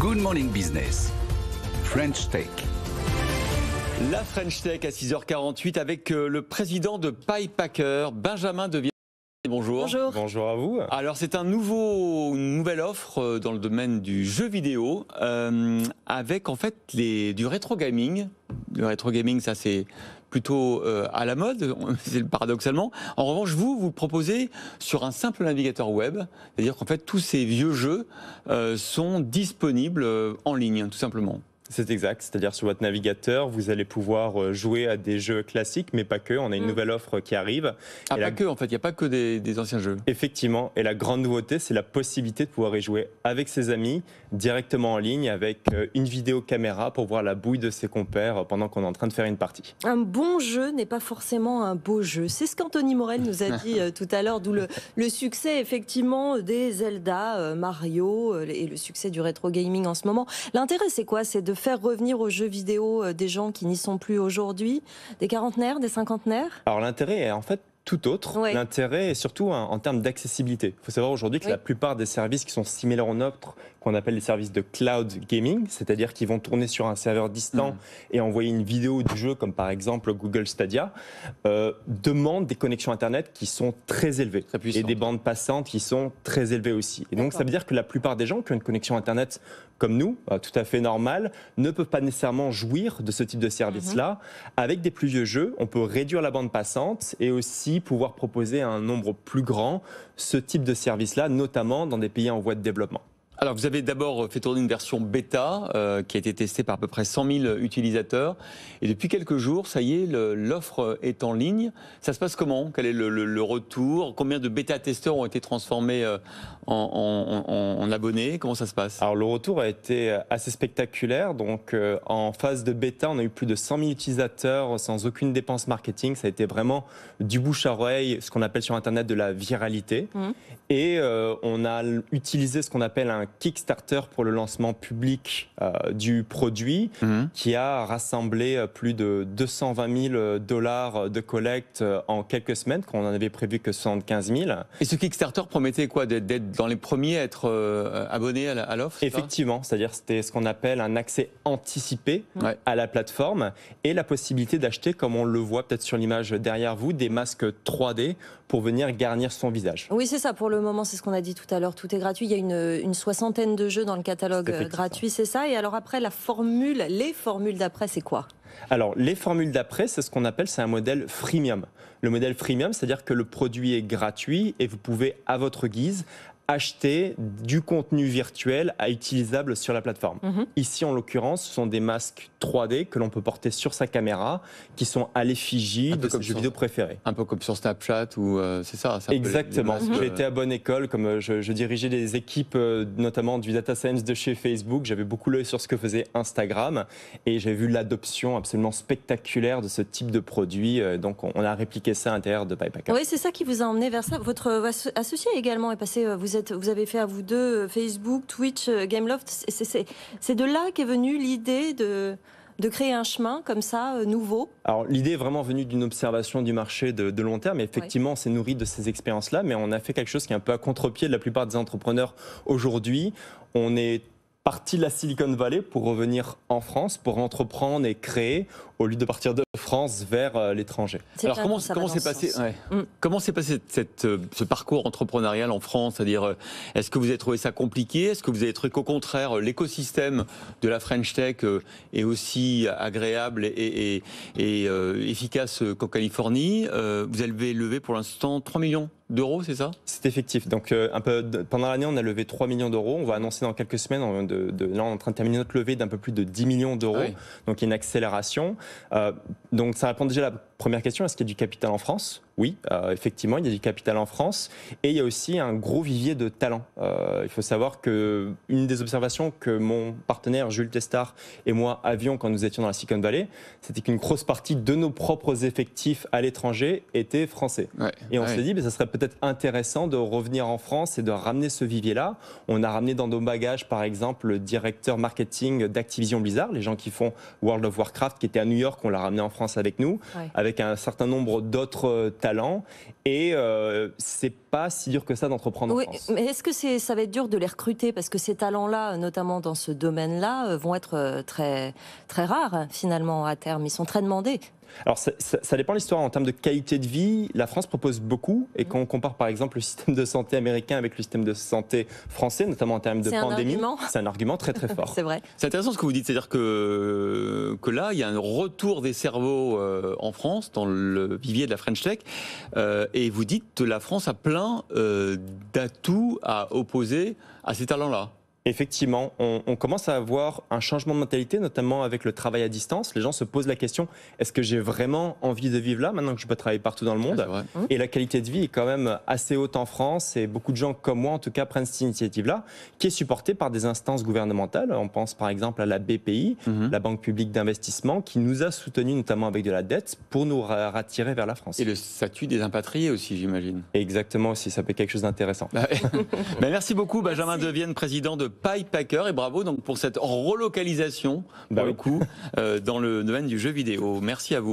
Good Morning Business, French Tech. La French Tech à 6h48 avec le président de PiePacker, Benjamin Devielle. Bonjour. Bonjour. Bonjour à vous. Alors c'est une nouvelle offre dans le domaine du jeu vidéo avec en fait du rétro gaming. Le rétro gaming, ça c'est plutôt à la mode, paradoxalement. En revanche, vous proposez sur un simple navigateur web, c'est-à-dire qu'en fait tous ces vieux jeux sont disponibles en ligne, tout simplement. C'est exact, c'est-à-dire sur votre navigateur, vous allez pouvoir jouer à des jeux classiques, mais pas que. On a une nouvelle offre qui arrive. Ah, pas que, en fait, il n'y a pas que des anciens jeux. Effectivement, et la grande nouveauté, c'est la possibilité de pouvoir y jouer avec ses amis, directement en ligne, avec une vidéo caméra pour voir la bouille de ses compères pendant qu'on est en train de faire une partie. Un bon jeu n'est pas forcément un beau jeu. C'est ce qu'Anthony Morel nous a dit tout à l'heure, d'où le succès effectivement des Zelda, Mario et le succès du rétro gaming en ce moment. L'intérêt, c'est quoi? C'est de faire revenir aux jeux vidéo des gens qui n'y sont plus aujourd'hui, des quarantenaires, des cinquantenaires? Alors l'intérêt est en fait tout autre. Ouais. L'intérêt est surtout en termes d'accessibilité. Il faut savoir aujourd'hui que la plupart des services qui sont similaires aux nôtres, qu'on appelle les services de cloud gaming, c'est-à-dire qu'ils vont tourner sur un serveur distant et envoyer une vidéo du jeu, comme par exemple Google Stadia, demandent des connexions Internet qui sont très élevées et des bandes passantes qui sont très élevées aussi. Et donc ça veut dire que la plupart des gens qui ont une connexion Internet comme nous, tout à fait normale, ne peuvent pas nécessairement jouir de ce type de service-là. Avec des plus vieux jeux, on peut réduire la bande passante et aussi pouvoir proposer à un nombre plus grand ce type de service-là, notamment dans des pays en voie de développement. Alors, vous avez d'abord fait tourner une version bêta qui a été testée par à peu près 100 000 utilisateurs. Et depuis quelques jours, ça y est, l'offre est en ligne. Ça se passe comment? Quel est le retour? Combien de bêta-testeurs ont été transformés en abonnés? Comment ça se passe? Alors, le retour a été assez spectaculaire. Donc, en phase de bêta, on a eu plus de 100 000 utilisateurs sans aucune dépense marketing. Ça a été vraiment du bouche à oreille, ce qu'on appelle sur Internet de la viralité. Et on a utilisé ce qu'on appelle un Kickstarter pour le lancement public du produit qui a rassemblé plus de 220 000 $ de collecte en quelques semaines, quand on en avait prévu que 75 000. Et ce Kickstarter promettait quoi? D'être dans les premiers à être abonnés à l'offre? Effectivement, c'est-à-dire c'était ce qu'on appelle un accès anticipé à la plateforme et la possibilité d'acheter, comme on le voit peut-être sur l'image derrière vous, des masques 3D pour venir garnir son visage. Oui, c'est ça. Pour le moment, c'est ce qu'on a dit tout à l'heure. Tout est gratuit. Il y a une soixantaine de jeux dans le catalogue gratuit, c'est ça. Et alors après, les formules d'après, c'est quoi? Alors, les formules d'après, c'est ce qu'on appelle, c'est un modèle freemium. Le modèle freemium, c'est-à-dire que le produit est gratuit et vous pouvez, à votre guise, acheter du contenu virtuel utilisable sur la plateforme. Ici, en l'occurrence, ce sont des masques 3D que l'on peut porter sur sa caméra, qui sont à l'effigie de ses jeux vidéo préférés. Un peu comme sur Snapchat, ou c'est ça? Exactement. J'ai été à bonne école, comme je dirigeais les équipes, notamment du data science de chez Facebook. J'avais beaucoup l'œil sur ce que faisait Instagram, et j'ai vu l'adoption absolument spectaculaire de ce type de produit. Donc, on a répliqué ça à l'intérieur de PiePacker. Oui, c'est ça qui vous a emmené vers ça. Votre associé également est passé. Vous avez fait à vous deux Facebook, Twitch, Gameloft. C'est de là qu'est venue l'idée de créer un chemin comme ça, nouveau? Alors l'idée est vraiment venue d'une observation du marché de long terme. Effectivement, on s'est nourri de ces expériences-là, mais on a fait quelque chose qui est un peu à contre-pied de la plupart des entrepreneurs aujourd'hui. On est parti de la Silicon Valley pour revenir en France, pour entreprendre et créer, au lieu de partir de France vers l'étranger. Alors comment s'est passé ce parcours entrepreneurial en France? C'est-à-dire, est-ce que vous avez trouvé ça compliqué? Est-ce que vous avez trouvé qu'au contraire, l'écosystème de la French Tech est aussi agréable et efficace qu'en Californie? Vous avez levé pour l'instant 3 millions d'euros, c'est ça? C'est effectif. Donc, pendant l'année, on a levé 3 millions d'euros. On va annoncer dans quelques semaines, là, on est en train de terminer notre levée d'un peu plus de 10 millions d'euros. Donc, il y a une accélération. Donc, ça répond déjà à la première question, est-ce qu'il y a du capital en France? Oui, effectivement, il y a du capital en France. Et il y a aussi un gros vivier de talents. Il faut savoir qu'une des observations que mon partenaire Jules Testard et moi avions quand nous étions dans la Silicon Valley, c'était qu'une grosse partie de nos propres effectifs à l'étranger étaient français. Et on s'est dit, ça serait peut-être intéressant de revenir en France et de ramener ce vivier-là. On a ramené dans nos bagages, par exemple, le directeur marketing d'Activision Blizzard, les gens qui font World of Warcraft, qui était à New York, on l'a ramené en France avec nous, avec avec un certain nombre d'autres talents. Et c'est pas si dur que ça d'entreprendre en France. Mais est-ce que ça va être dur de les recruter? Parce que ces talents-là, notamment dans ce domaine-là, vont être très, très rares finalement à terme. Ils sont très demandés. Alors ça dépend de l'histoire. En termes de qualité de vie, la France propose beaucoup. Et quand on compare par exemple le système de santé américain avec le système de santé français, notamment en termes de pandémie, c'est un argument très très fort. C'est vrai. C'est intéressant ce que vous dites, c'est-à-dire que là, il y a un retour des cerveaux en France, dans le vivier de la French Tech, et vous dites que la France a plein d'atouts à opposer à ces talents-là. Effectivement, on commence à avoir un changement de mentalité, notamment avec le travail à distance. Les gens se posent la question, est-ce que j'ai vraiment envie de vivre là, maintenant que je peux travailler partout dans le monde? Et la qualité de vie est quand même assez haute en France, et beaucoup de gens comme moi, en tout cas, prennent cette initiative-là, qui est supportée par des instances gouvernementales. On pense par exemple à la BPI, la Banque publique d'investissement, qui nous a soutenus, notamment avec de la dette, pour nous rattirer vers la France. Et le statut des impatriés aussi, j'imagine. Exactement aussi, ça peut être quelque chose d'intéressant. Merci beaucoup, Benjamin Devienne, président de Pipehacker, et bravo donc pour cette relocalisation, pour le coup, dans le domaine du jeu vidéo. Merci à vous.